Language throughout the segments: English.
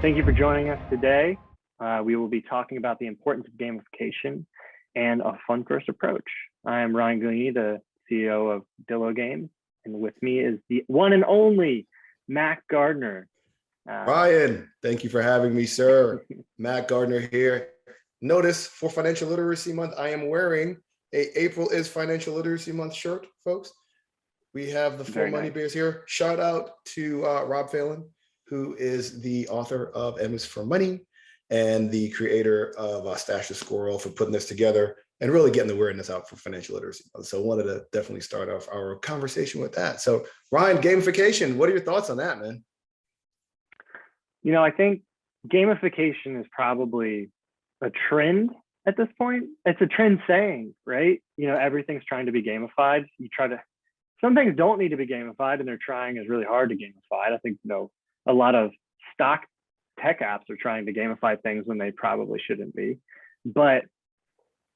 Thank you for joining us today. We will be talking about the importance of gamification and a fun-first approach. I am Ryan Guini, the CEO of Dillo Games, and with me is the one and only Matt Gardner. Ryan, thank you for having me, sir. Matt Gardner here. Notice for Financial Literacy Month, I am wearing a April is Financial Literacy Month shirt, folks. We have the four money bears here. Shout out to Rob Phelan, who is the author of M is for Money and the creator of Stash the Squirrel, for putting this together and really getting the awareness out for financial literacy. So I wanted to definitely start off our conversation with that. So Ryan, gamification, what are your thoughts on that, man? You know, I think gamification is probably a trend at this point. It's a trend saying, right? You know, everything's trying to be gamified. Some things don't need to be gamified, and they're trying is really hard to gamify. I think, you know, a lot of stock tech apps are trying to gamify things when they probably shouldn't be. But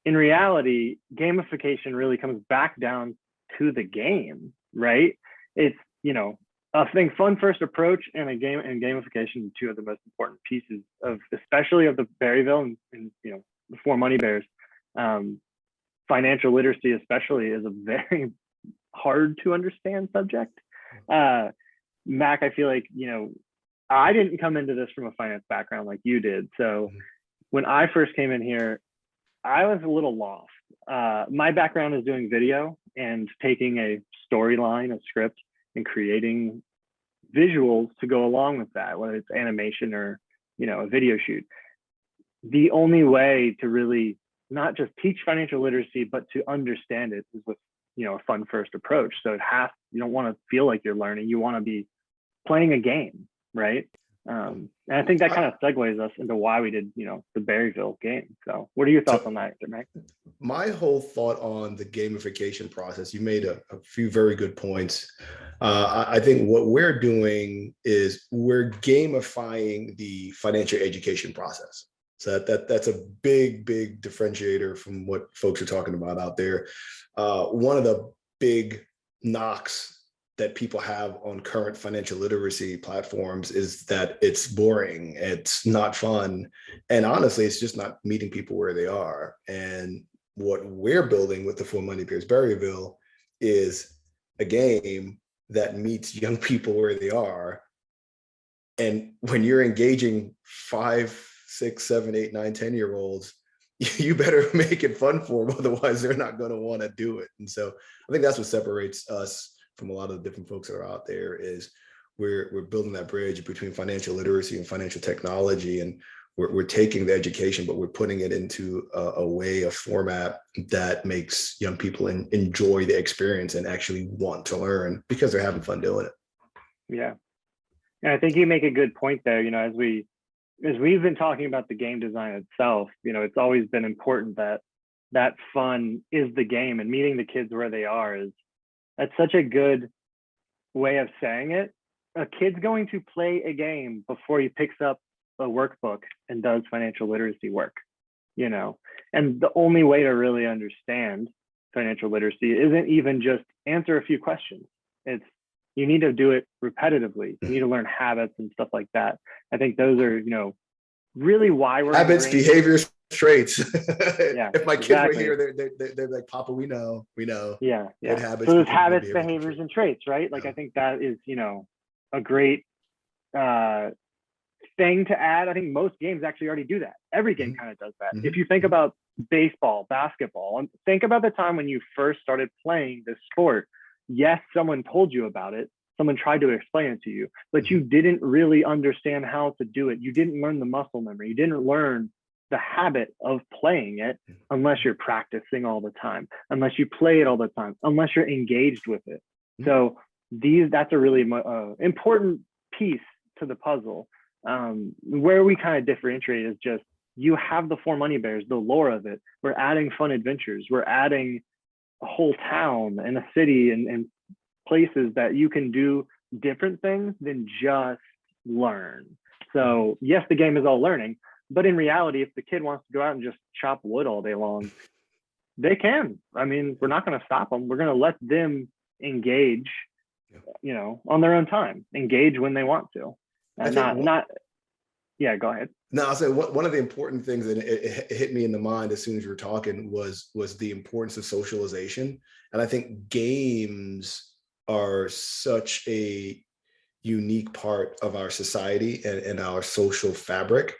in reality, gamification really comes back down to the game, right? It's, you know, I think fun first approach and gamification are two of the most important pieces of, especially of the Berryville and you know, the four money bears. Financial literacy especially is a very hard to understand subject. Mac, I feel like, you know, I didn't come into this from a finance background like you did. So when I first came in here, I was a little lost. My background is doing video and taking a storyline, a script, and creating visuals to go along with that, whether it's animation or, you know, a video shoot. The only way to really not just teach financial literacy, but to understand it is with, you know, a fun first approach. So you don't want to feel like you're learning, you want to be playing a game, right? And I think that kind of segues us into why we did, you know, the Berryville game. So what are your thoughts on that, Mac? My whole thought on the gamification process, you made a few very good points. I think what we're doing is we're gamifying the financial education process. So that's a big differentiator from what folks are talking about out there. One of the big knocks that people have on current financial literacy platforms is that it's boring, it's not fun, and honestly, it's just not meeting people where they are. And what we're building with the Four Money Bears Berryville is a game that meets young people where they are. And when you're engaging 5, 6, 7, 8, 9, 10-year-olds, you better make it fun for them, otherwise they're not going to want to do it. And so I think that's what separates us from a lot of the different folks that are out there, is we're building that bridge between financial literacy and financial technology. And we're taking the education, but we're putting it into a way, a format that makes young people enjoy the experience and actually want to learn because they're having fun doing it. Yeah. And I think you make a good point there. You know, as we've been talking about the game design itself, you know, it's always been important that fun is the game, and meeting the kids where they are that's such a good way of saying it. A kid's going to play a game before he picks up a workbook and does financial literacy work, you know? And the only way to really understand financial literacy isn't even just answer a few questions. You need to do it repetitively. You need to learn habits and stuff like that. I think those are, you know, really why we're habits, behaviors, traits. Yeah, if my kids were here, they're like, Papa, we know. Yeah. Good habits. So there's habits, behaviors, and traits, right? Like, I think that is, you know, a great thing to add. I think most games actually already do that. Every game kind of does that. If you think about baseball, basketball, and think about the time when you first started playing this sport. Yes, someone told you about it. Someone tried to explain it to you, but you didn't really understand how to do it. You didn't learn the muscle memory. You didn't learn the habit of playing it unless you're practicing all the time, unless you play it all the time, unless you're engaged with it. So that's a really important piece to the puzzle. Where we kind of differentiate is just, you have the Four Money Bears, the lore of it. We're adding fun adventures. We're adding a whole town and a city and places that you can do different things than just learn. So yes, the game is all learning, but in reality, if the kid wants to go out and just chop wood all day long, they can. I mean, we're not going to stop them. We're going to let them engage, you know, on their own time, engage when they want to. And not Yeah, go ahead. No, I'll say one of the important things that it hit me in the mind as soon as you were talking was the importance of socialization. And I think games are such a unique part of our society and our social fabric.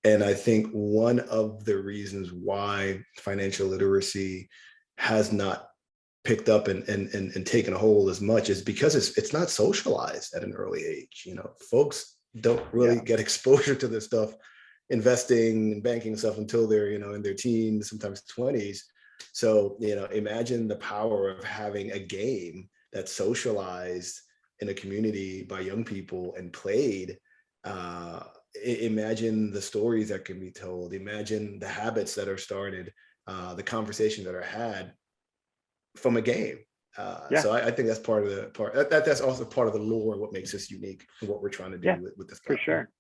And I think one of the reasons why financial literacy has not picked up and taken a hold as much is because it's not socialized at an early age. You know, folks don't really get exposure to this stuff, investing and banking stuff, until they're, you know, in their teens, sometimes 20s. So, you know, imagine the power of having a game that's socialized in a community by young people and played. Imagine the stories that can be told. Imagine the habits that are started, the conversations that are had from a game. So I think that's part of the part that's also part of the lore, what makes us unique and what we're trying to do with this platform. For sure.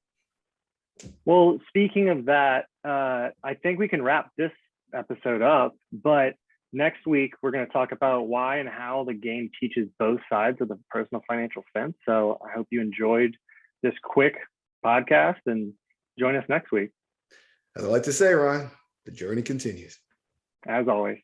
Well, speaking of that, I think we can wrap this episode up, but next week we're going to talk about why and how the game teaches both sides of the personal financial fence. So I hope you enjoyed this quick podcast, and join us next week. As I like to say, Ryan, the journey continues. As always.